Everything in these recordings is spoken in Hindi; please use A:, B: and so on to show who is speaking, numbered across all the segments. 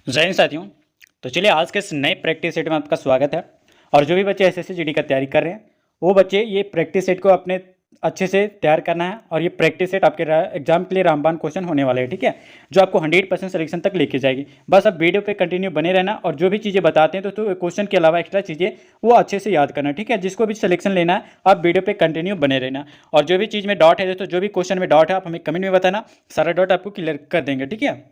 A: जय हिंद साथियों। तो चलिए आज के इस नए प्रैक्टिस सेट में आपका स्वागत है। और जो भी बच्चे एसएससी जीडी का तैयारी कर रहे हैं वो बच्चे ये प्रैक्टिस सेट को अपने अच्छे से तैयार करना है। और ये प्रैक्टिस सेट आपके एग्जाम के लिए रामबाण क्वेश्चन होने वाले हैं, ठीक है, जो आपको 100% सिलेक्शन तक लेके जाएगी। बस अब वीडियो पे कंटिन्यू बने रहना और जो भी चीज़ें बताते हैं तो क्वेश्चन के अलावा एक्स्ट्रा चीज़ें वो अच्छे से याद करना, ठीक है। जिसको भी सिलेक्शन लेना है आप वीडियो पे कंटिन्यू बने रहना। और जो भी चीज़ में डाउट है दोस्तों, जो भी क्वेश्चन में डाउट है आप हमें कमेंट में बताना, सारा डाउट आपको क्लियर कर देंगे, ठीक है।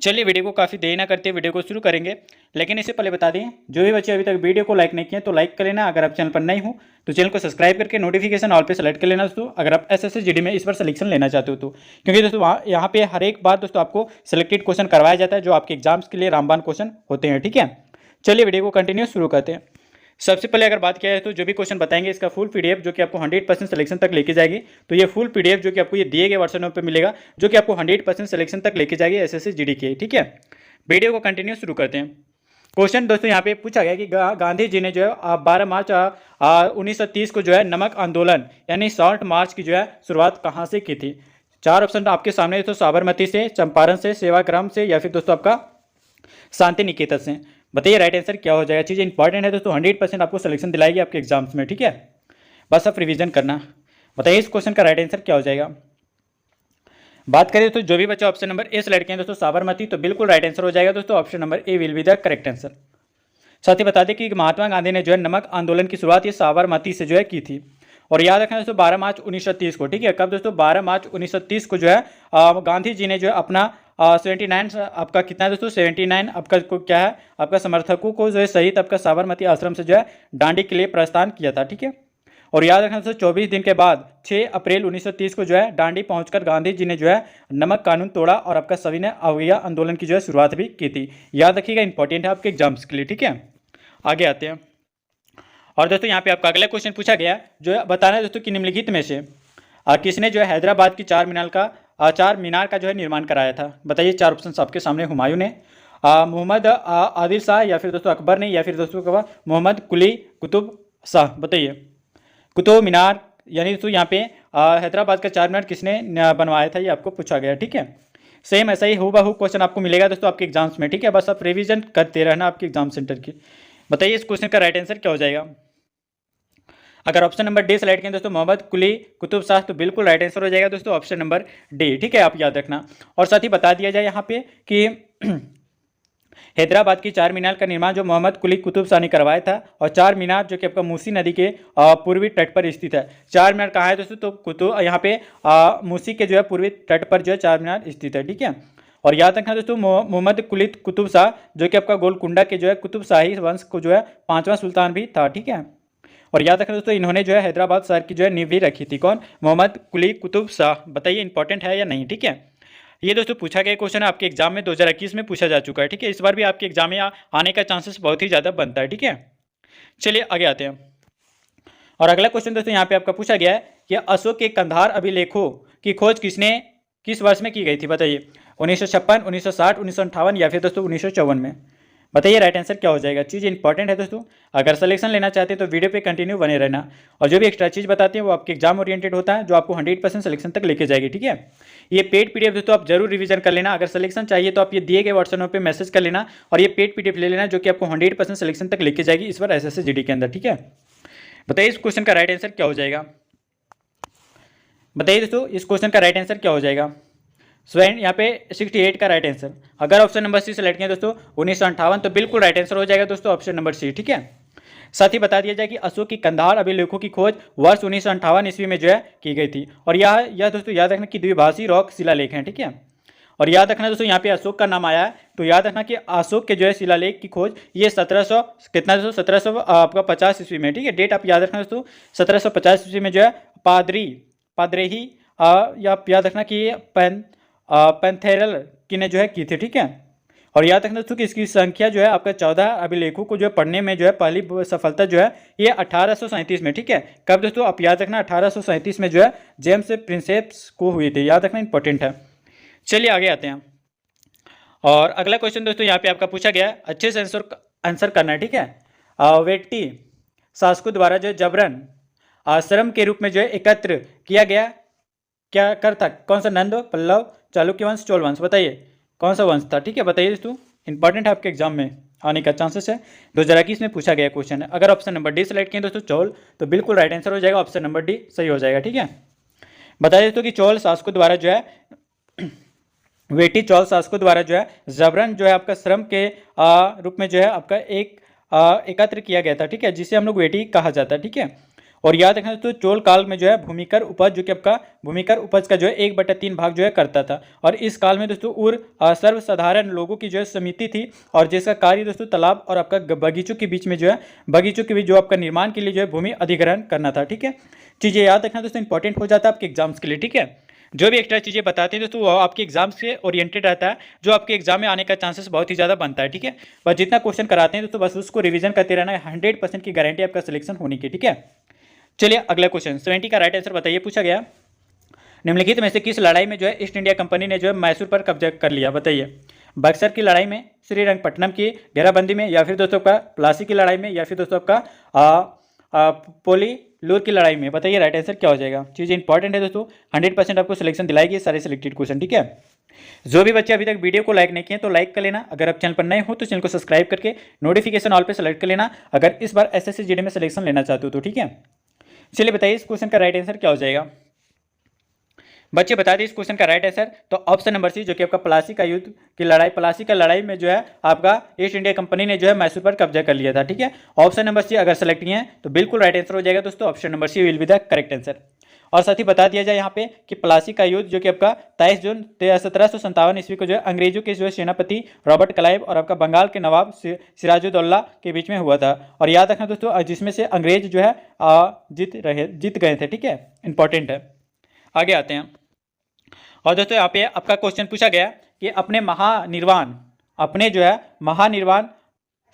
A: चलिए वीडियो को काफ़ी देर ना करते वीडियो को शुरू करेंगे। लेकिन इससे पहले बता दें, जो भी बच्चे अभी तक वीडियो को लाइक नहीं किए तो लाइक कर लेना। अगर आप चैनल पर नहीं हो तो चैनल को सब्सक्राइब करके नोटिफिकेशन ऑल पे सेलेक्ट कर लेना दोस्तों, अगर आप एसएससी जीडी में इस बार सिलेक्शन लेना चाहते हो तो। क्योंकि दोस्तों यहाँ पे हर एक बार दोस्तों आपको सिलेक्टेड क्वेश्चन करवाया जाता है जो आपके एग्जाम्स के लिए रामबाण क्वेश्चन होते हैं, ठीक है। चलिए वीडियो को कंटिन्यू शुरू करते हैं। सबसे पहले अगर बात किया है तो जो भी क्वेश्चन बताएंगे इसका फुल पीडीएफ जो कि आपको 100% सिलेक्शन तक लेके जाएगी। तो ये फुल पीडीएफ जो कि आपको ये दिए गए व्हाट्सएप पे मिलेगा जो कि आपको 100% सिलेक्शन तक लेके जाएगी एसएससी जीडी के, ठीक है। वीडियो को कंटिन्यू शुरू करते हैं। क्वेश्चन दोस्तों यहाँ पे पूछा गया कि गांधी जी ने जो है 12 मार्च 1930 को जो है नमक आंदोलन यानी शॉर्ट मार्च की जो है शुरुआत कहाँ से की थी। चार ऑप्शन आपके सामने दोस्तों, साबरमती से, चंपारण से, सेवाग्राम से या फिर दोस्तों आपका शांति निकेतन से। बताइए राइट आंसर क्या हो जाएगा। चीज़ें इंपॉर्टेंट है दोस्तों, 100% आपको सिलेक्शन दिलाएगी आपके एग्जाम्स में, ठीक है। बस आप रिवीजन करना। बताइए इस क्वेश्चन का राइट आंसर क्या हो जाएगा। बात करें तो जो भी बच्चा ऑप्शन नंबर ए सेलेक्ट किया दोस्तों साबरमती, तो बिल्कुल राइट आंसर हो जाएगा दोस्तों, option number A will be the correct answer. साथ ही बता दें कि महात्मा गांधी ने जो है नमक आंदोलन की शुरुआत ये साबरमती से जो है की थी। और याद रखना दोस्तों 12 मार्च 1930 को, ठीक है। कब दोस्तों 12 मार्च 1930 को जो है गांधी जी ने जो है अपना 79 आपका कितना है दोस्तों 79 आपका क्या है आपका समर्थकों को जो है सहित आपका साबरमती आश्रम से जो है दांडी के लिए प्रस्थान किया था, ठीक है। और याद रखना दोस्तों 24 दिन के बाद 6 अप्रैल 1930 को जो है दांडी पहुंचकर गांधी जी ने जो है नमक कानून तोड़ा और आपका सभी ने अवज्ञा आंदोलन की जो है शुरुआत भी की थी। याद रखिएगा, इंपॉर्टेंट है आपके एग्जाम्स के लिए, ठीक है। आगे आते हैं। और दोस्तों यहाँ पे आपका अगला क्वेश्चन पूछा गया जो है बताना है दोस्तों कि निम्नलिखित में से किसने जो है हैदराबाद की चार मीनार का जो है निर्माण कराया था। बताइए चार ऑप्शन आपके सामने, हुमायूं ने, मोहम्मद आदिल शाह या फिर दोस्तों अकबर ने या फिर दोस्तों मोहम्मद कुली कुतुब शाह। बताइए कुतुब मीनार यानी दोस्तों यहाँ पे हैदराबाद का चार मीनार किसने बनवाया था ये आपको पूछा गया, ठीक है। सेम ऐसा ही हूबहू क्वेश्चन आपको मिलेगा दोस्तों आपके एग्जाम्स में, ठीक है। बस आप रिवीजन करते रहना आपके एग्जाम सेंटर की। बताइए इस क्वेश्चन का राइट आंसर क्या हो जाएगा। अगर ऑप्शन नंबर डी सेलेक्ट करें दोस्तों मोहम्मद कुली कुतुब शाह, तो बिल्कुल राइट आंसर हो जाएगा दोस्तों ऑप्शन नंबर डी, ठीक है। आप याद रखना। और साथ ही बता दिया जाए यहाँ पे कि हैदराबाद की चार मीनार का निर्माण जो मोहम्मद कुली कुतुब शाह ने करवाया था। और चार मीनार जो कि आपका मूसी नदी के पूर्वी तट पर स्थित है। चार मीनार कहाँ है दोस्तों, तो कुतुब यहाँ पे मूसी के जो है पूर्वी तट पर जो है चार मीनार स्थित है, ठीक है। और याद रखना दोस्तों मोहम्मद कुली कुतुब शाह जो कि आपका गोलकुंडा के जो है कुतुब शाही वंश को जो है 5वां सुल्तान भी था, ठीक है। और याद रखना दोस्तों इन्होंने जो है हैदराबाद शहर की जो है नींव भी रखी थी। कौन? मोहम्मद कुली कुतुब शाह। बताइए इंपॉर्टेंट है या नहीं, ठीक है। ये दोस्तों पूछा गया क्वेश्चन आपके एग्जाम में 2021 में पूछा जा चुका है, ठीक है। इस बार भी आपके एग्जाम में आने का चांसेस बहुत ही ज़्यादा बनता है, ठीक है। चलिए आगे आते हैं। और अगला क्वेश्चन दोस्तों यहाँ पे आपका पूछा गया है कि अशोक के कंधार अभिलेखों की खोज किस वर्ष में की गई थी। बताइए 1956, 1960, 1958 या फिर दोस्तों 1954 में। बताइए राइट आंसर क्या हो जाएगा। चीज़ इंपॉर्टेंट है दोस्तों, अगर सिलेक्शन लेना चाहते हैं तो वीडियो पे कंटिन्यू बने रहना। और जो भी एक्स्ट्रा चीज़ बताते हैं वो आपके एग्जाम ओरिएंटेड होता है जो आपको 100% सिलेक्शन तक लेके जाएगी, ठीक है। ये पेड पीडीएफ दोस्तों आप जरूर रिवीजन कर लेना। अगर सिलेक्शन चाहिए तो आप ये दिए गए व्हाट्सएप पे मैसेज कर लेना और ये पेड पीडीएफ ले लेना जो कि आपको 100% सिलेक्शन तक लेके जाएगी इस बार एसएससी जीडी के अंदर, ठीक है। बताइए इस क्वेश्चन का राइट आंसर क्या हो जाएगा। बताइए दोस्तों इस क्वेश्चन का राइट आंसर क्या हो जाएगा। यहाँ पे 68 का राइट आंसर। अगर ऑप्शन नंबर सी सेलेक्ट किया दोस्तों 1958, तो बिल्कुल राइट आंसर हो जाएगा दोस्तों ऑप्शन नंबर सी, ठीक है। साथ ही बता दिया जाए कि अशोक की कंधार अभिलेखों की खोज वर्ष 1958 ईस्वी में जो है की गई थी। और यह दोस्तों याद रखना कि द्विभाषी रॉक शिलालेख हैं, ठीक है। और याद रखना दोस्तों यहाँ पे अशोक का नाम आया है तो याद रखना कि अशोक के जो है शिलालेख की खोज ये 1700 कितना दोस्तों 1700 आपका 50 ईस्वी में, ठीक है। डेट आप याद रखना दोस्तों 1750 ईस्वी में जो है पादरेही या याद रखना कि पैंथेरल की ने जो है की थी, ठीक है। और याद रखना दोस्तों कि इसकी संख्या जो है आपका 14 अभिलेखों को जो है पढ़ने में जो है पहली सफलता जो है ये 1837 में, ठीक है। कब दोस्तों आप याद रखना 1837 में जो है जेम्स प्रिंसेप्स को हुई थी। याद रखना इंपॉर्टेंट है। चलिए आगे आते हैं। और अगला क्वेश्चन दोस्तों यहाँ पे आपका पूछा गया है, अच्छे से आंसर करना है, ठीक है। वेट्टी शासकों द्वारा जो जबरन आश्रम के रूप में जो है एकत्र किया गया क्या कर था। कौन सा? नंद, पल्लव, चालुक्य वंश, चोल वंश। बताइए कौन सा वंश था, ठीक है। बताइए दोस्तों इंपॉर्टेंट है, आपके एग्जाम में आने का चांसेस है। 2021 में पूछा गया क्वेश्चन है। अगर ऑप्शन नंबर डी सेलेक्ट किए दोस्तों चौल, तो बिल्कुल राइट आंसर हो जाएगा, ऑप्शन नंबर डी सही हो जाएगा। ठीक है, बता दें दोस्तों कि चौल शासकों द्वारा जो है वेटी चौल शासकों द्वारा जो है जबरन जो है आपका श्रम के रूप में जो है आपका एकत्र किया गया था। ठीक है, जिसे हम लोग वेटी कहा जाता है। ठीक है, और याद रखना दोस्तों चोल काल में जो है भूमिकर उपज जो कि आपका भूमिकर उपज का जो है 1/3 भाग जो है करता था। और इस काल में दोस्तों सर्वसाधारण लोगों की जो है समिति थी, और जिसका कार्य दोस्तों तालाब और आपका बगीचों के बीच में जो है बगीचों के बीच जो आपका निर्माण के लिए जो है भूमि अधिग्रहण करना था। ठीक है, चीज़ें याद रखना दोस्तों इंपॉर्टेंट हो जाता है आपके एग्जाम्स के लिए। ठीक है, जो भी एक्स्ट्रा चीज़ें बताते हैं दोस्तों वो आपके एग्जाम से ओरिएंटेड रहता है, जो आपके एग्जाम में आने का चांसेस बहुत ही ज़्यादा बनता है। ठीक है, बस जितना क्वेश्चन कराते हैं दोस्तों बस उसको रिवीजन करते रहना है, 100% की गारंटी आपका सिलेक्शन होने की। ठीक है, चलिए अगला क्वेश्चन 70 का राइट आंसर बताइए। पूछा गया निम्नलिखित में से किस लड़ाई में जो है ईस्ट इंडिया कंपनी ने जो है मैसूर पर कब्जा कर लिया, बताइए। बक्सर की लड़ाई में, श्रीरंगपट्टनम की घेराबंदी में, या फिर दोस्तों आपका प्लासी की लड़ाई में, या फिर दोस्तों आपका पोलीलूर की लड़ाई में, बताइए राइट आंसर क्या हो जाएगा। चीज़ इंपॉर्टेंट है दोस्तों, 100% आपको सिलेक्शन दिलाएगी सारे सिलेक्टेड क्वेश्चन। ठीक है, जो भी बच्चे अभी तक वीडियो को लाइक नहीं किए तो लाइक कर लेना, अगर आप चैनल पर नए हो तो चैनल को सब्सक्राइब करके नोटिफिकेशन ऑल पे सेलेक्ट कर लेना, अगर इस बार एसएससी जीडी में सिलेक्शन लेना चाहते हो तो। ठीक है, चलिए बताइए इस क्वेश्चन का राइट आंसर क्या हो जाएगा। बच्चे बता दें इस क्वेश्चन का राइट आंसर, तो ऑप्शन नंबर सी जो कि आपका प्लासी का युद्ध की लड़ाई, प्लासी का लड़ाई में जो है आपका ईस्ट इंडिया कंपनी ने जो है मैसूर पर कब्जा कर लिया था। ठीक है, ऑप्शन नंबर सी अगर सेलेक्ट किए हैं तो बिल्कुल राइट आंसर हो जाएगा दोस्तों, option number C will be the correct answer. और साथ ही बता दिया जाए यहाँ पे कि प्लासी का युद्ध जो कि आपका 23 जून 1757 ईस्वी को जो है अंग्रेजों के जो है सेनापति रॉबर्ट क्लाइव और आपका बंगाल के नवाब सिराजुद्दौला के बीच में हुआ था। और याद रखना दोस्तों जिसमें से अंग्रेज जो है जीत गए थे। ठीक है, इंपॉर्टेंट है। आगे आते हैं, और दोस्तों यहाँ पे आपका क्वेश्चन पूछा गया कि अपने जो है महानिर्वाण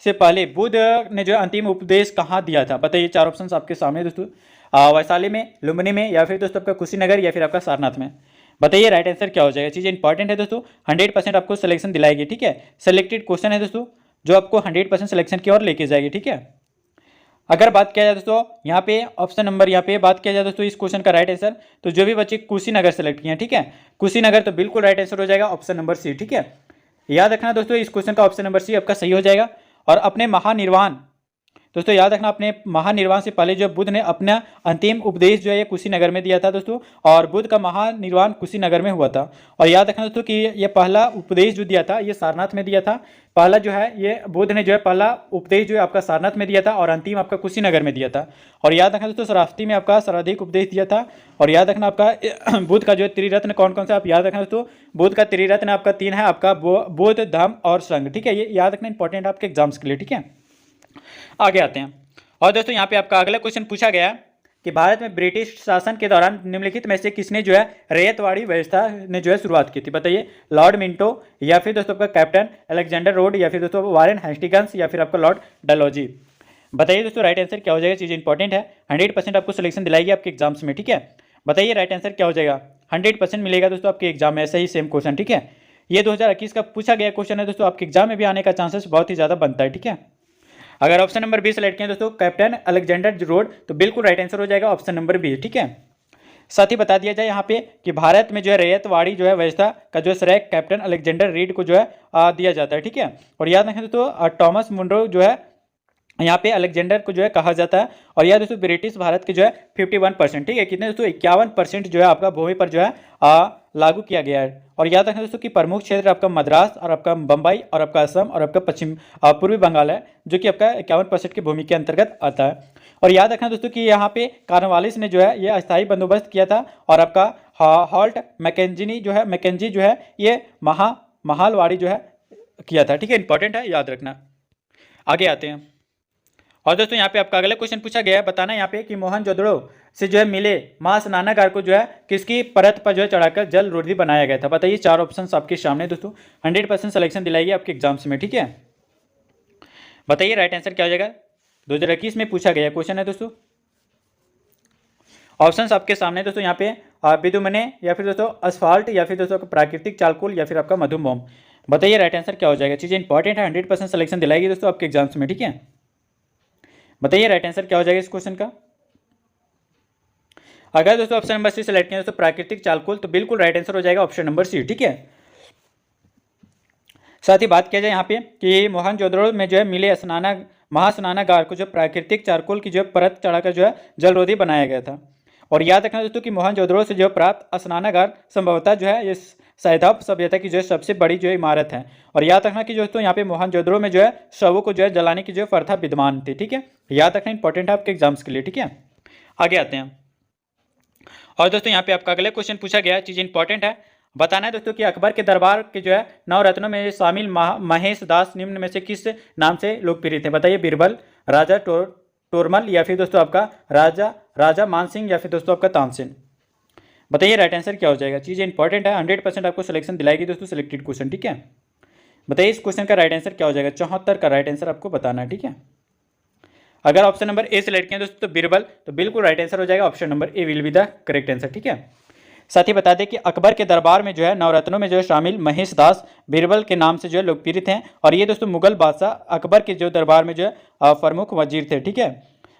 A: से पहले बुद्ध ने जो अंतिम उपदेश कहाँ दिया था, बताइए। 4 ऑप्शंस आपके सामने दोस्तों, वैशाली में, लुम्बिनी में, या फिर दोस्तों आपका कुशीनगर, या फिर आपका सारनाथ में, बताइए राइट आंसर क्या हो जाएगा। चीज़ें इंपॉर्टेंट है दोस्तों, 100% आपको सिलेक्शन दिलाएगी। ठीक है, सिलेक्टेड क्वेश्चन है दोस्तों जो आपको 100% सिलेक्शन की ओर लेके जाएगी। ठीक है, अगर बात किया जाए दोस्तों यहाँ पे ऑप्शन नंबर यहाँ पे बात किया जाए दोस्तों इस क्वेश्चन का राइट आंसर, तो जो भी बच्चे कुशीनगर सेलेक्ट किए हैं, ठीक है, कुशीनगर, तो बिल्कुल राइट आंसर हो जाएगा ऑप्शन नंबर सी। ठीक है, याद रखना दोस्तों इस क्वेश्चन का ऑप्शन नंबर सी आपका सही हो जाएगा। और अपने महानिर्वाण दोस्तों याद रखना, अपने महानिर्वाण से पहले जो बुद्ध ने अपना अंतिम उपदेश जो है ये कुशीनगर में दिया था दोस्तों, और बुद्ध का महानिर्वाण कुशीनगर में हुआ था। और याद रखना दोस्तों कि ये पहला उपदेश जो दिया था ये सारनाथ में दिया था। पहला जो है ये बुद्ध ने जो है पहला उपदेश जो है आपका सारनाथ में दिया था, और अंतिम आपका कुशीनगर में दिया था। और याद रखना दोस्तों शरावती में आपका सर्वाधिक उपदेश दिया था। और याद रखना आपका बुद्ध का जो है त्रिरत्न कौन कौन सा, आप याद रखना दोस्तों बुद्ध का त्रिरत्न आपका 3 है, आपका बुद्ध, धम्म और संघ। ठीक है, ये याद रखना इंपॉर्टेंट है आपके एग्जाम्स के लिए। ठीक है, आगे आते हैं, और दोस्तों यहाँ पे आपका अगला क्वेश्चन पूछा गया कि भारत में ब्रिटिश शासन के दौरान निम्नलिखित में से किसने जो है रैयतवाड़ी व्यवस्था ने जो है शुरुआत की थी, बताइए। लॉर्ड मिंटो, या फिर दोस्तों आपका कैप्टन अलेक्जेंडर रोड, या फिर दोस्तों वारेन हेस्टिंग्स, या फिर आपका लॉर्ड डलहौजी, बताइए दोस्तों राइट आंसर क्या हो जाएगा। चीज़ इंपॉर्टेंट है, 100% आपको सिलेक्शन दिलाएगी आपके एग्जाम्स में। ठीक है, बताइए राइट आंसर क्या हो जाएगा। 100% मिलेगा दोस्तों आपके एग्जाम में, ऐसा ही सेम क्वेश्चन। ठीक है, ये 2021 का पूछा गया क्वेश्चन है दोस्तों, आपके एग्जाम में भी आने का चांसेस बहुत ही ज़्यादा बनता है। ठीक है, अगर ऑप्शन नंबर बी सेलेक्ट किया दोस्तों कैप्टन अलेक्जेंडर रोड, तो बिल्कुल राइट आंसर हो जाएगा ऑप्शन नंबर बी। ठीक है, साथ ही बता दिया जाए यहाँ पे कि भारत में जो है रैयतवाड़ी जो है व्यवस्था का जो श्रेय कैप्टन अलेक्जेंडर रीड को जो है दिया जाता है। ठीक है, और याद रखें दोस्तों टॉमस मुनरो जो है यहाँ पे अलेक्जेंडर को जो है कहा जाता है। और यह दोस्तों ब्रिटिश भारत के जो है 51%, ठीक है, कितने दोस्तों 51% जो है आपका भूमि पर जो है लागू किया गया है। और याद रखना दोस्तों कि प्रमुख क्षेत्र आपका मद्रास और आपका बम्बई और आपका असम और आपका पूर्वी बंगाल है, जो कि आपका 51% की भूमि के अंतर्गत आता है। और याद रखना दोस्तों कि यहाँ पे कॉर्नवालिस ने जो है ये अस्थायी बंदोबस्त किया था, और आपका हॉल्ट मैकेंजी जो है ये महालवाड़ी जो है किया था। ठीक है, इंपॉर्टेंट है, याद रखना। आगे आते हैं, और दोस्तों यहाँ पे आपका अगला क्वेश्चन पूछा गया है, बताना यहाँ पे कि मोहनजोदड़ो से जो है मिले मां स्नानागार को जो है किसकी परत पर जो है चढ़ाकर जल रोधी बनाया गया था, बताइए। 4 ऑप्शंस आपके सामने दोस्तों, 100% सिलेक्शन दिलाएगी आपके एग्जाम्स में। ठीक है, बताइए राइट आंसर क्या हो जाएगा। 2021 में पूछा गया क्वेश्चन है दोस्तों, ऑप्शंस आपके सामने दोस्तों यहाँ पे विदुमने, या फिर दोस्तों असफाल्ट, या फिर दोस्तों प्राकृतिक चालकुल, या फिर आपका मधुमोम, बताइए राइट आंसर क्या हो जाएगा। चीज़ें इंपॉर्टेंट है, 100% सिलेक्शन दिलाएगी दोस्तों आपके एग्जाम्स में। ठीक है, बताइए राइट आंसर क्या हो जाएगा इस क्वेश्चन का। अगर दोस्तों ऑप्शन नंबर सी सेलेक्ट किया दोस्तों प्राकृतिक चालकुल, तो बिल्कुल राइट आंसर हो जाएगा ऑप्शन नंबर सी। ठीक है, साथ ही बात किया जाए यहाँ पे कि मोहनजोदड़ो में जो है मिले महास्नानागार को जो प्राकृतिक चारकोल की जो परत चढ़ाकर जो है जलरोधी बनाया गया था। और याद रखना दोस्तों कि मोहनजोदड़ो से जो प्राप्त स्नानागार संभवतः जो है ये सैधाब सभ्यता की जो है सबसे बड़ी जो इमारत है। और याद रखना कि दोस्तों यहाँ पे मोहनजोदड़ो में जो है शवों को जो है जलाने की जो प्रथा विद्यमान थी। ठीक है, याद रखना इंपॉर्टेंट है आपके एग्जाम्स के लिए। ठीक है, आगे आते हैं। और दोस्तों यहाँ पे आपका अगला क्वेश्चन पूछा गया, चीज़ इंपॉर्टेंट है, बताना है दोस्तों कि अकबर के दरबार के जो है नवरत्नों में शामिल महेश दास निम्न में से किस नाम से लोकप्रिय थे? बताइए, बीरबल, राजा तोरमल, या फिर दोस्तों आपका राजा मानसिंह, या फिर दोस्तों आपका तानसेन। बताइए राइट आंसर क्या हो जाएगा। चीज़ इंपॉर्टेंट है, 100% आपको सिलेक्शन दिलाएगी दोस्तों सिलेक्टेड क्वेश्चन। ठीक है, बताइए इस क्वेश्चन का राइट आंसर क्या हो जाएगा। 74 का राइट आंसर आपको बताना है। ठीक है, अगर ऑप्शन नंबर ए सिलेक्ट किया दोस्तों तो बीरबल, तो बिल्कुल राइट आंसर हो जाएगा। Option number A will be the correct answer. ठीक है, साथ ही बता दें कि अकबर के दरबार में जो है नवरत्नों में जो है शामिल महेश दास बीरबल के नाम से जो है लोकप्रिय थे। और ये दोस्तों मुगल बादशाह अकबर के जो दरबार में जो है प्रमुख वजीर थे। ठीक है,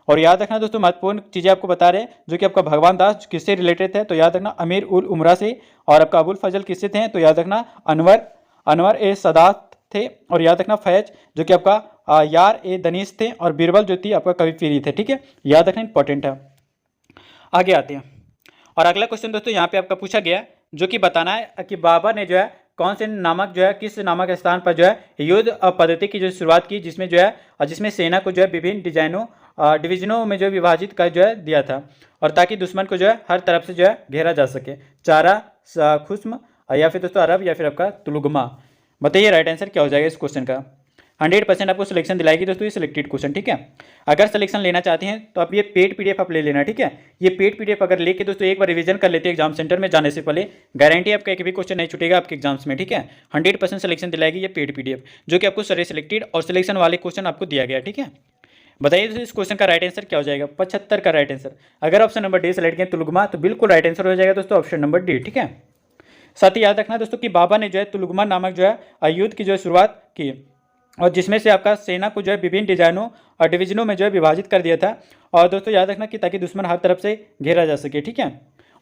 A: और याद रखना दोस्तों महत्वपूर्ण चीज़ें आपको बता रहे हैं जो कि आपका भगवान दास किससे रिलेटेड थे, तो याद रखना अमीर उल उमरा से। और आपका अबुल फजल किससे थे, तो याद रखना अनवर ए सदात थे। और याद रखना फैज जो कि आपका यार ए दनीश थे। और बीरबल जो थी आपका कवि पीरी थे। ठीक है, याद रखना इंपॉर्टेंट है। आगे आते हैं। और अगला क्वेश्चन दोस्तों यहाँ पे आपका पूछा गया जो कि बताना है कि बाबर ने जो है कौन से नामक जो है किस नामक स्थान पर जो है युद्ध पद्धति की जो शुरुआत की, जिसमें जो है जिसमें सेना को जो है विभिन्न डिवीजनों में जो विभाजित कर जो है दिया था, और ताकि दुश्मन को जो है हर तरफ से जो है घेरा जा सके। चारा, खुस्म, या फिर दोस्तों अरब, या फिर आपका तुलुगमा। बताइए राइट आंसर क्या हो जाएगा इस क्वेश्चन का। 100% आपको सिलेक्शन दिलाएगी दोस्तों ये सिलेक्टेड क्वेश्चन। ठीक है, अगर सिलेक्शन लेना चाहते हैं तो आप ये पेड पीडीएफ आप ले लेना। ठीक है, ये पेड पीडीएफ अगर लेके दोस्तों एक बार रिवीजन कर लेते हैं एग्जाम सेंटर में जाने से पहले, गारंटी आपका एक भी क्वेश्चन नहीं छूटेगा आपके एग्जाम्स में। ठीक है, 100% सिलेक्शन दिलाएगी ये पेड पीडीएफ, जो कि आपको सारे सिलेक्टेड और सिलेक्शन वाले क्वेश्चन आपको दिया गया। ठीक है, बताइए दोस्तों इस क्वेश्चन का राइट आंसर क्या हो जाएगा। 75 का राइट आंसर। अगर ऑप्शन नंबर डी सेलेक्ट किया तुलुगमा, तो बिल्कुल राइट आंसर हो जाएगा दोस्तों ऑप्शन नंबर डी। ठीक है, साथ ही याद रखना दोस्तों कि बाबा ने जो है तुलुगमा नामक जो है युद्ध की जो शुरुआत की, और जिसमें से आपका सेना को जो है विभिन्न डिजाइनों और डिवीजनों में जो है विभाजित कर दिया था। और दोस्तों याद रखना कि ताकि दुश्मन हर तरफ से घेरा जा सके। ठीक है,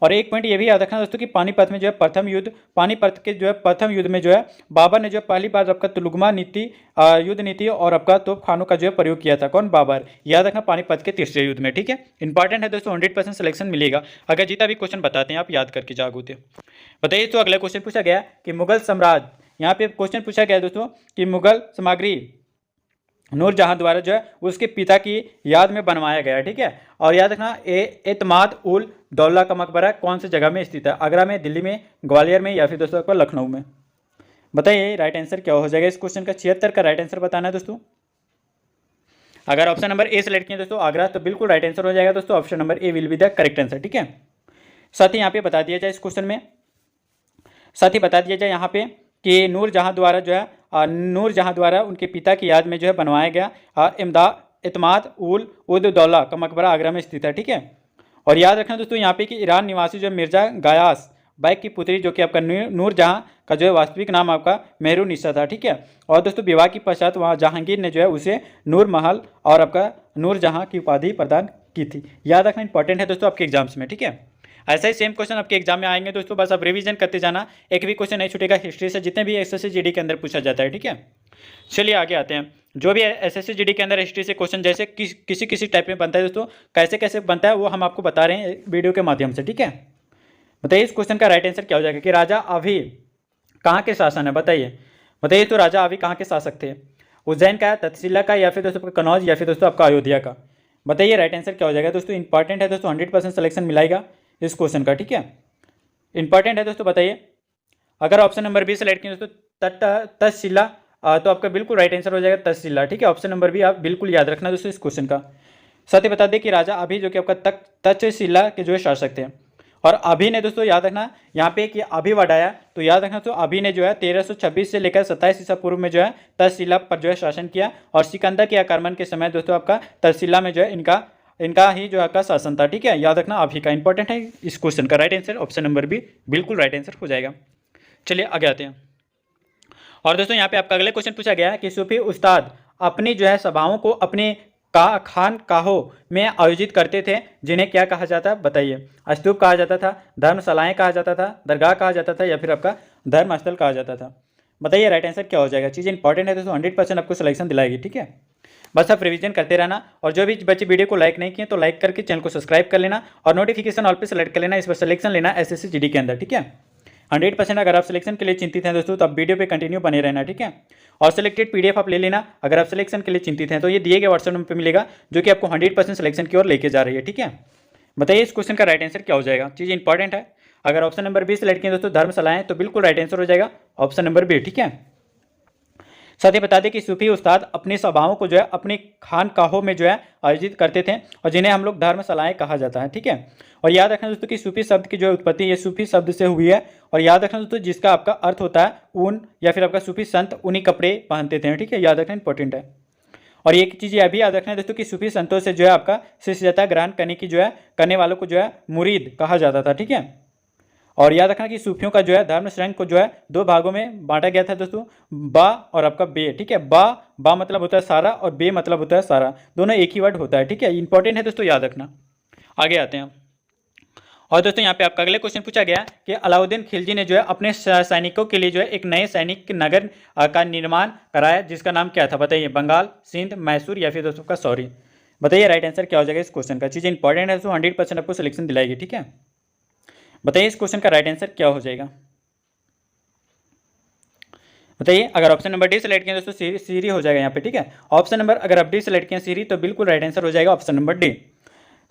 A: और एक पॉइंट ये भी याद रखना दोस्तों कि पानीपत में जो है पानीपत के जो है प्रथम युद्ध में जो है बाबर ने जो है पहली बार आपका तुलुगमा नीति युद्ध नीति और आपका तोपखानों का जो है प्रयोग किया था। कौन? बाबर। याद रखना पानीपत के तीसरे युद्ध में। ठीक है, इंपॉर्टेंट है दोस्तों, 100% सिलेक्शन मिलेगा अगर जीता भी क्वेश्चन बताते हैं आप याद करके जागोते। बताइए तो अगला क्वेश्चन पूछा गया कि मुगल साम्राज्य, यहाँ पे क्वेश्चन पूछा गया दोस्तों कि मुगल साम्राज्य नूरजहां द्वारा जो है उसके पिता की याद में बनवाया गया। ठीक है, और याद रखना एतमाद उल दौला का मकबरा कौन सी जगह में स्थित है? आगरा में, दिल्ली में, ग्वालियर में, या फिर दोस्तों आपको लखनऊ में। बताइए राइट आंसर क्या हो जाएगा इस क्वेश्चन का। 76 का राइट आंसर बताना है दोस्तों। अगर ऑप्शन नंबर ए सेलेक्ट किया दोस्तों आगरा, तो बिल्कुल राइट आंसर हो जाएगा दोस्तों option number A will be the correct answer. ठीक है, साथ ही यहाँ पे बता दिया जाए इस क्वेश्चन में, साथ ही बता दिया जाए यहाँ पे कि नूरजहां द्वारा उनके पिता की याद में जो है बनवाया गया एतमाद उल दौला का मकबरा आगरा में स्थित है। ठीक है, और याद रखना दोस्तों यहाँ पे कि ईरान निवासी जो मिर्जा गयास बैग की पुत्री जो कि आपका नूरजहां का जो है वास्तविक नाम आपका मेहरुनिसा था। ठीक है, और दोस्तों विवाह के पश्चात वहाँ जहांगीर ने जो है उसे नूर महल और आपका नूरजहां की उपाधि प्रदान की थी। याद रखना इंपॉर्टेंट है दोस्तों आपके एग्जाम्स में। ठीक है, ऐसा ही सेम क्वेश्चन आपके एग्जाम में आएंगे दोस्तों, बस आप रिवीजन करते जाना, एक भी क्वेश्चन नहीं छूटेगा हिस्ट्री से, जितने भी एसएससी जीडी के अंदर पूछा जाता है। ठीक है, चलिए आगे आते हैं। जो भी एसएससी जीडी के अंदर हिस्ट्री से क्वेश्चन जैसे किसी टाइप में बनता है दोस्तों, कैसे कैसे बनता है वो हम आपको बता रहे हैं वीडियो के माध्यम से। ठीक है, बताइए इस क्वेश्चन का राइट आंसर क्या हो जाएगा कि राजा अभी कहाँ के शासन है? बताइए तो राजा अभी कहाँ के शासक थे? उज्जैन का, तक्षशिला का, या फिर दोस्तों कन्नौज, या फिर दोस्तों आपका अयोध्या का। बताइए राइट आंसर क्या हो जाएगा दोस्तों। इंपॉर्टेंट है दोस्तों, 100% सिलेक्शन मिलाएगा इस क्वेश्चन का। ठीक है, इंपॉर्टेंट है दोस्तों। बताइए अगर ऑप्शन नंबर बी सेलेक्ट किया दोस्तों तक्षशिला, तो आपका बिल्कुल राइट आंसर हो जाएगा तक्षशिला। ठीक है, ऑप्शन नंबर बी आप बिल्कुल याद रखना दोस्तों इस क्वेश्चन का। साथ ही बता दें कि राजा अभी जो कि आपका तक्षशिला के जो है शासक थे, और अभी ने दोस्तों याद रखना यहाँ पे कि अभी वडाया, तो याद रखना तो अभी ने जो है 1326 से लेकर 27 ईसा पूर्व में जो है तक्षशिला पर जो है शासन किया, और सिकंदर के आक्रमण के समय दोस्तों आपका तक्षशिला में जो है इनका ही जो आपका शासन था। ठीक है, याद रखना अभी का इंपॉर्टेंट है इस क्वेश्चन का। Right answer option number B बिल्कुल राइट आंसर हो जाएगा। चलिए आगे आते हैं। और दोस्तों यहाँ पे आपका अगले क्वेश्चन पूछा गया है कि सूफी उस्ताद अपनी जो है सभाओं को अपने खानकाहों में आयोजित करते थे, जिन्हें क्या कहा जाता? बताइए। स्तूप कहा जाता था, धर्मशालाएं कहा जाता था, दरगाह कहा जाता था, या फिर आपका धर्मस्थल कहा जाता था। बताइए राइट आंसर क्या हो जाएगा। चीज़ इंपॉर्टेंट है दोस्तों, 100% आपको सिलेक्शन दिलाएगी, ठीक है। बस आप रिवीजन करते रहना, और जो भी बच्चे वीडियो को लाइक नहीं किए तो लाइक करके चैनल को सब्सक्राइब कर लेना और नोटिफिकेशन ऑल पे सेलेक्ट कर लेना, इस पर सिलेक्शन लेना एसएससी जीडी के अंदर, ठीक है। 100% अगर आप सिलेक्शन के लिए चिंतित हैं दोस्तों तो आप वीडियो पे कंटिन्यू बने रहना, ठीक है। और सिलेक्टेड पीडीएफ आप ले लेना अगर आप सिलेक्शन के लिए चिंतित हैं, तो ये दिए गए व्हाट्सएप नंबर पर मिलेगा जो कि आपको 100% सिलेक्शन की ओर लेके जा रही है, ठीक है। बताइए इस क्वेश्चन का राइट आंसर क्या हो जाएगा। चीज़ इंपॉर्टेंट है, अगर ऑप्शन नंबर बी सेलेक्ट किए दोस्तों धर्मशालाएं, तो बिल्कुल राइट आंसर हो जाएगा ऑप्शन नंबर बी, ठीक है। साथ ही बता दें कि सूफी उस्ताद अपने सभाओं को जो है अपनी खानकाहों में जो है आयोजित करते थे, और जिन्हें हम लोग धर्मशालाएं कहा जाता है, ठीक है। और याद रखना दोस्तों कि सूफी शब्द की जो उत्पत्ति ये सूफी शब्द से हुई है, और याद रखना दोस्तों जिसका आपका अर्थ होता है ऊन, या फिर आपका सूफी संत ऊनी कपड़े पहनते थे, ठीक है। याद रखना इंपॉर्टेंट है। और एक चीज़ यह भी याद रखना है दोस्तों कि सूफी संतों से जो है आपका शिष्यता ग्रहण करने की जो है करने वालों को जो है मुरीद कहा जाता था, ठीक है। और याद रखना कि सूफियों का जो है धर्म श्रेणी को जो है दो भागों में बांटा गया था दोस्तों, बा और आपका बे, ठीक है। बा मतलब होता है सारा और बे मतलब होता है सारा, दोनों एक ही वर्ड होता है, ठीक है। इंपॉर्टेंट है दोस्तों, याद रखना। आगे आते हैं, और दोस्तों यहाँ पे आपका अगले क्वेश्चन पूछा गया कि अलाउद्दीन खिलजी ने जो है अपने सैनिकों के लिए जो है एक नए सैनिक नगर का निर्माण कराया, जिसका नाम क्या था। बताइए बंगाल, सिंध, मैसूर या फिर दोस्तों का सॉरी। बताइए राइट आंसर क्या हो जाएगा इस क्वेश्चन का। चीज़ इंपॉर्टेंट है दोस्तों, 100% आपको सिलेक्शन दिलाएगी, ठीक है। बताइए इस क्वेश्चन का राइट आंसर क्या हो जाएगा। बताइए अगर ऑप्शन नंबर डी सेलेक्ट किया दोस्तों सीरी हो जाएगा यहाँ पे, ठीक है। ऑप्शन नंबर अगर आप डी सेलेक्ट किया सीरी, तो बिल्कुल राइट आंसर हो जाएगा ऑप्शन नंबर डी।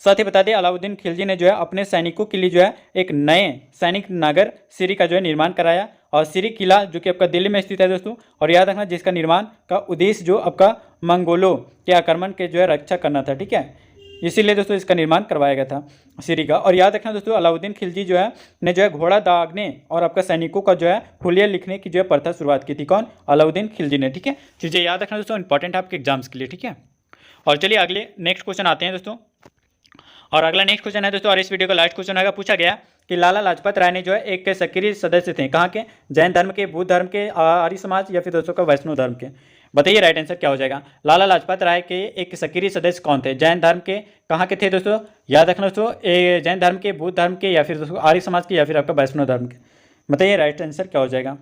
A: साथ ही बता दें अलाउद्दीन खिलजी ने जो है अपने सैनिकों के लिए जो है एक नए सैनिक नगर सीरी का जो है निर्माण कराया, और सीरी किला जो कि आपका दिल्ली में स्थित है दोस्तों, और याद रखना जिसका निर्माण का उद्देश्य जो आपका मंगोलों के आक्रमण के जो है रक्षा करना था, ठीक है। इसीलिए दोस्तों इसका निर्माण करवाया गया था सीरी का। और याद रखना दोस्तों अलाउद्दीन खिलजी जो है ने जो है घोड़ा दागने और आपका सैनिकों का जो है हुलिया लिखने की जो है प्रथा शुरुआत की थी। कौन? अलाउद्दीन खिलजी ने, ठीक है। चीज़ें याद रखना दोस्तों, इंपॉर्टेंट है आपके एग्जाम्स के लिए, ठीक है। और चलिए अगले नेक्स्ट क्वेश्चन आते हैं दोस्तों, और अगला नेक्स्ट क्वेश्चन है दोस्तों, और इस वीडियो का लास्ट क्वेश्चन आएगा। पूछा गया कि लाला लाजपत राय ने जो है एक सक्रिय सदस्य थे, कहाँ के? जैन धर्म के, बुद्ध धर्म के, आर्य समाज या फिर दोस्तों का वैष्णव धर्म के। बताइए राइट आंसर क्या हो जाएगा। लाला लाजपत राय के एक सक्रिय सदस्य कौन थे? जैन धर्म के, कहाँ के थे दोस्तों? याद रखना दोस्तों, जैन धर्म के, बुद्ध धर्म के या फिर दोस्तों आर्य समाज के या फिर आपका वैष्णव धर्म के। बताइए राइट आंसर क्या हो जाएगा।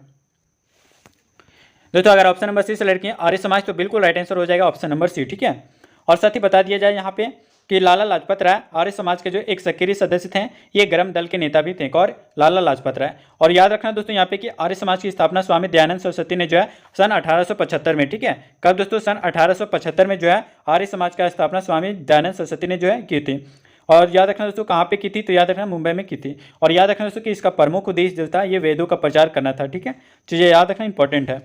A: दोस्तों अगर ऑप्शन नंबर सी सेलेक्ट किए आर्य समाज, तो बिल्कुल राइट आंसर हो जाएगा ऑप्शन नंबर सी, ठीक है। और साथ ही बता दिया जाए यहाँ पे कि लाला लाजपत राय आर्य समाज के जो एक सक्रिय सदस्य थे, ये गर्म दल के नेता भी थे, और लाला लाजपत राय। और याद रखना दोस्तों यहाँ पे कि आर्य समाज की स्थापना स्वामी दयानंद सरस्वती ने जो है सन 1875 में, ठीक है। कब दोस्तों? सन 1875 में जो है आर्य समाज का स्थापना स्वामी दयानंद सरस्वती ने जो है की थी। और याद रखना दोस्तों कहाँ पे की थी? तो याद रखना मुंबई में की थी। और याद रखना दोस्तों कि इसका प्रमुख उद्देश्य जो था ये वेदों का प्रचार करना था, ठीक है। चीज़ें याद रखना इंपॉर्टेंट है।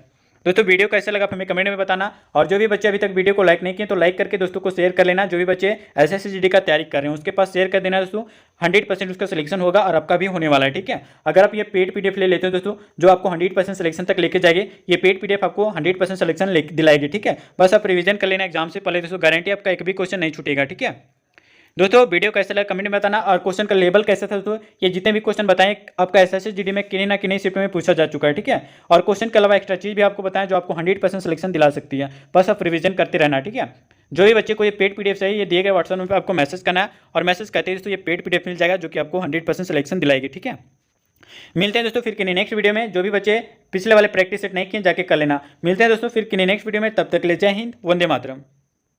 A: दोस्तों वीडियो कैसा लगा हमें कमेंट में बताना, और जो भी बच्चे अभी तक वीडियो को लाइक नहीं किए तो लाइक करके दोस्तों को शेयर कर लेना। जो भी बच्चे एसएससी जीडी का तैयारी कर रहे हैं उसके पास शेयर कर देना दोस्तों, 100% उसका सिलेक्शन होगा और आपका भी होने वाला है, ठीक है। अगर आप ये पेड पीडीएफ ले लेते हो दोस्तों, जो आपको 100% सिलेक्शन तक लेके जाएगी, ये पेड पीडीएफ आपको 100% सिलेक्शन दिलाएगी, ठीक है। बस आप रिवीजन कर लेना एग्जाम से पहले दोस्तों, गारंटी आपका एक भी क्वेश्चन नहीं छूटेगा, ठीक है। दोस्तों वीडियो कैसा लगा कमेंट में बताना, और क्वेश्चन का लेवल कैसा था दोस्तों, ये जितने भी क्वेश्चन बताएं आपका एसएससी जीडी में किन्हीं ना किन्हीं शिफ्ट में पूछा जा चुका है, ठीक है। और क्वेश्चन के अलावा एक्स्ट्रा चीज़ भी आपको बताएं जो आपको 100% सिलेक्शन दिला सकती है। बस आप रिवीजन करते रहना, ठीक है। जो भी बच्चे को ये पेड पीडीएफ चाहिए, ये दिए गए व्हाट्सएप नंबर पर आपको मैसेज करना है, और मैसेज करते ही दोस्तों ये पेड पीडीएफ मिल जाएगा जो कि आपको 100% सिलेक्शन दिलाएगी, ठीक है। मिलते हैं दोस्तों फिर किन्हीं नेक्स्ट वीडियो में। जो भी बच्चे पिछले वाले प्रैक्टिस सेट नहीं किए जाके कर लेना। मिलते हैं दोस्तों फिर किन्हीं नेक्स्ट वीडियो में, तब तक ले जय हिंद, वंदे मातरम।